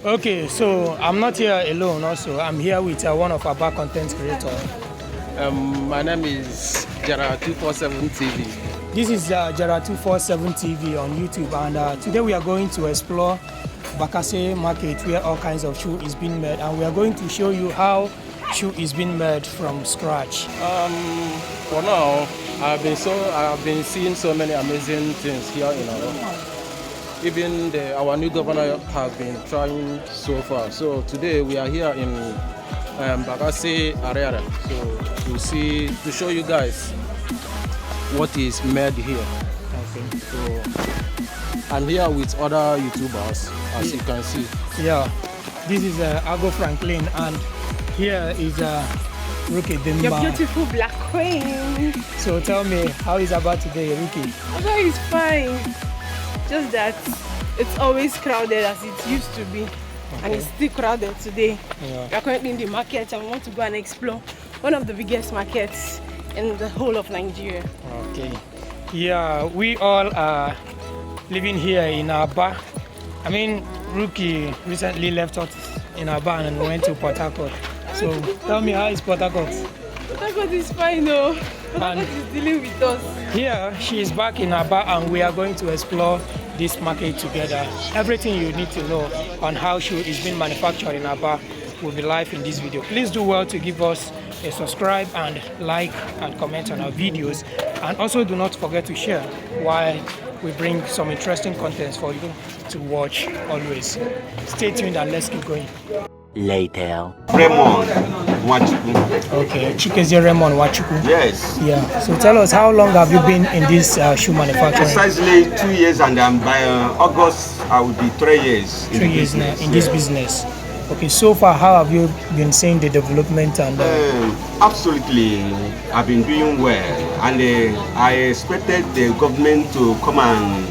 Okay, so I'm not here alone also. I'm here with one of our back content creators. My name is Jara247 TV. This is Jara247 TV on YouTube, and today we are going to explore Bakassi market where all kinds of shoe is being made, and we are going to show you how shoe is being made from scratch. For now, I've been seeing so many amazing things here in our. Even our new governor has been trying so far. So today we are here in Bakassi area. So to show you guys what is made here. Okay. So I'm here with other YouTubers, as you can see. Yeah, this is Ago Franklin, and here is Ruki Dimba. Your beautiful black queen. So tell me, how is about today, Ruki? Oga is fine. Just that it's always crowded as it used to be. Okay. And it's still crowded today. Yeah. We are currently in the market and we want to go and explore one of the biggest markets in the whole of Nigeria. Okay. Yeah, we all are living here in Aba. I mean, Ruki recently left us in Aba and went to Port Harcourt. So tell me, how is Port Harcourt? Port Harcourt is fine, though. Port Harcourt is dealing with us. Here, she is back in Aba, and we are going to explore this market together. Everything you need to know on how shoe is being manufactured in Aba will be live in this video. Please do well to give us a subscribe and like and comment on our videos, and also do not forget to share while we bring some interesting contents for you to watch always. Stay tuned and let's keep going. Later. Raymond Nwabueze. Okay, Chikezie Raymond Nwabueze. Yes. Yeah. So tell us, how long have you been in this shoe manufacturing? Precisely 2 years, and by August I will be 3 years. 3 years now in this business. Okay. So far, how have you been seeing the development and? Absolutely, I've been doing well, and I expected the government to come and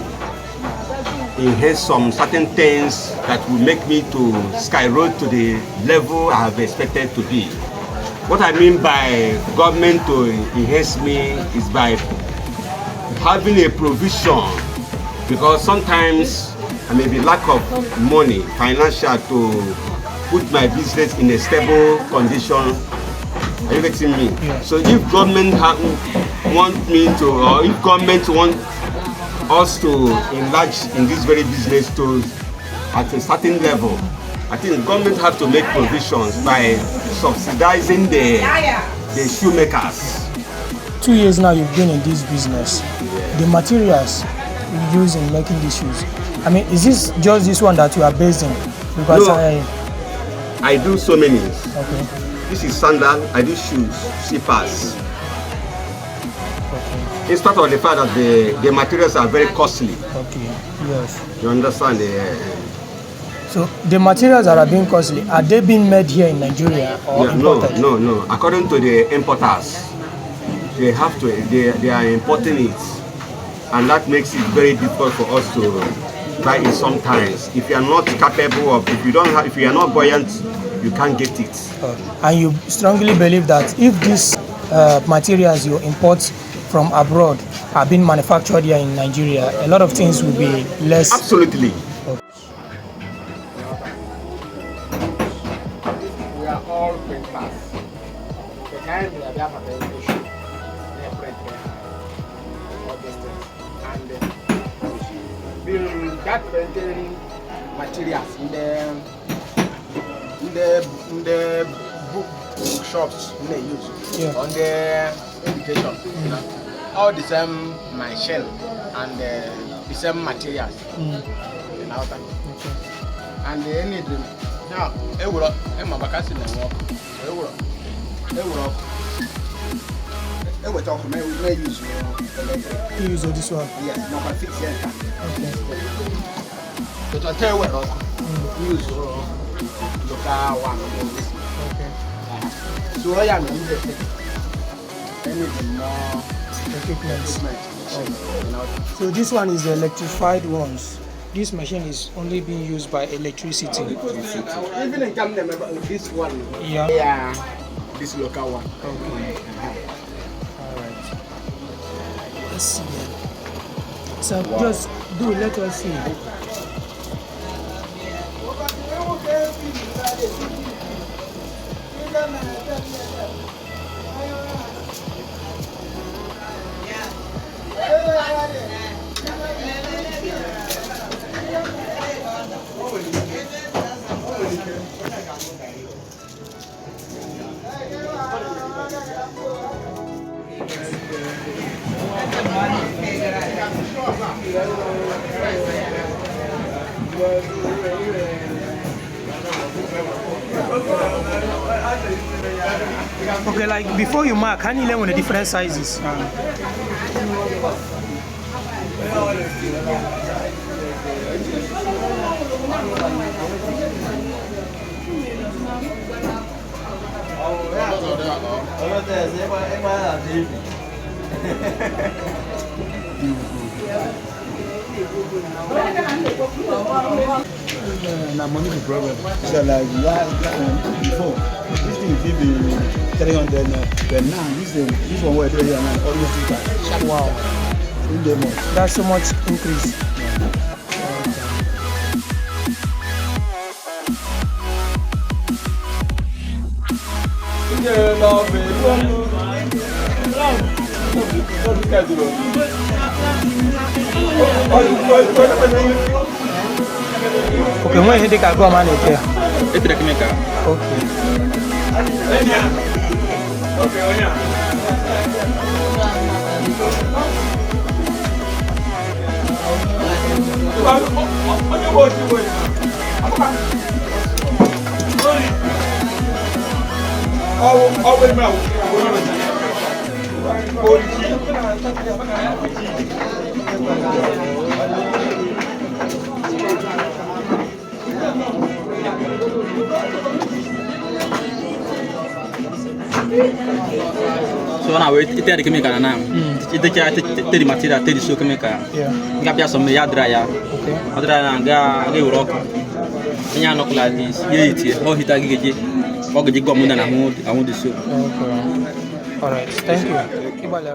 enhance some certain things that will make me to skyrocket to the level I have expected to be. What I mean by government to enhance me is by having a provision, because sometimes I may be lack of money, financial, to put my business in a stable condition. Are you getting me? Yeah. So if government want me to, or if government want us to enlarge in this very business to at a certain level, I think the government have to make provisions by subsidizing the shoemakers. 2 years now you've been in this business. Yeah. The materials you use in making these shoes, I mean, is this just this one that you are based in? Because no, I do so many. Okay. This is sandal, I do shoes, slippers. In spite of the fact that the materials are very costly. Okay, yes. You understand? So the materials that are being costly, are they being made here in Nigeria or imported? No. According to the importers, they are importing it, and that makes it very difficult for us to buy it sometimes. If you are not capable of, if you are not buoyant, you can't get it. And you strongly believe that if these materials you import from abroad are being manufactured here in Nigeria, a lot of things will be less. Absolutely. Okay. We are all printers. The kind we are there for the issue, they are print all these things, and that printing materials in the book shops they use on the education. You know, all the same machine and the same materials in outer. And they need them. Now, I'm a bakassi now. We talk may use You use this one? Yes, no, but fix it. Okay. But I tell you what, use local one. Okay. So I am anything more equipment. Okay. So this one is the electrified ones. This machine is only being used by electricity. Even in Camden, this one. Yeah. This local one. Okay. All right. Let's see. So just let us see. Okay, like before you mark, can you learn on the different sizes? Na money the problem. So like before, this thing will be 300 now. But now this one we're doing here now almost 2,000. Wow, that's so much increase. Okay, when you take a go man here. It's the chemical. Okay. So now it's the chemical now. It's the material, the shoe chemical. Yeah. Gabia some ya dryer. Okay. Adra ga rock. Nya no like this. Ye oh hita gige. O gige go muna na hu the shoe. Okay. All right. Thank you. Kibale.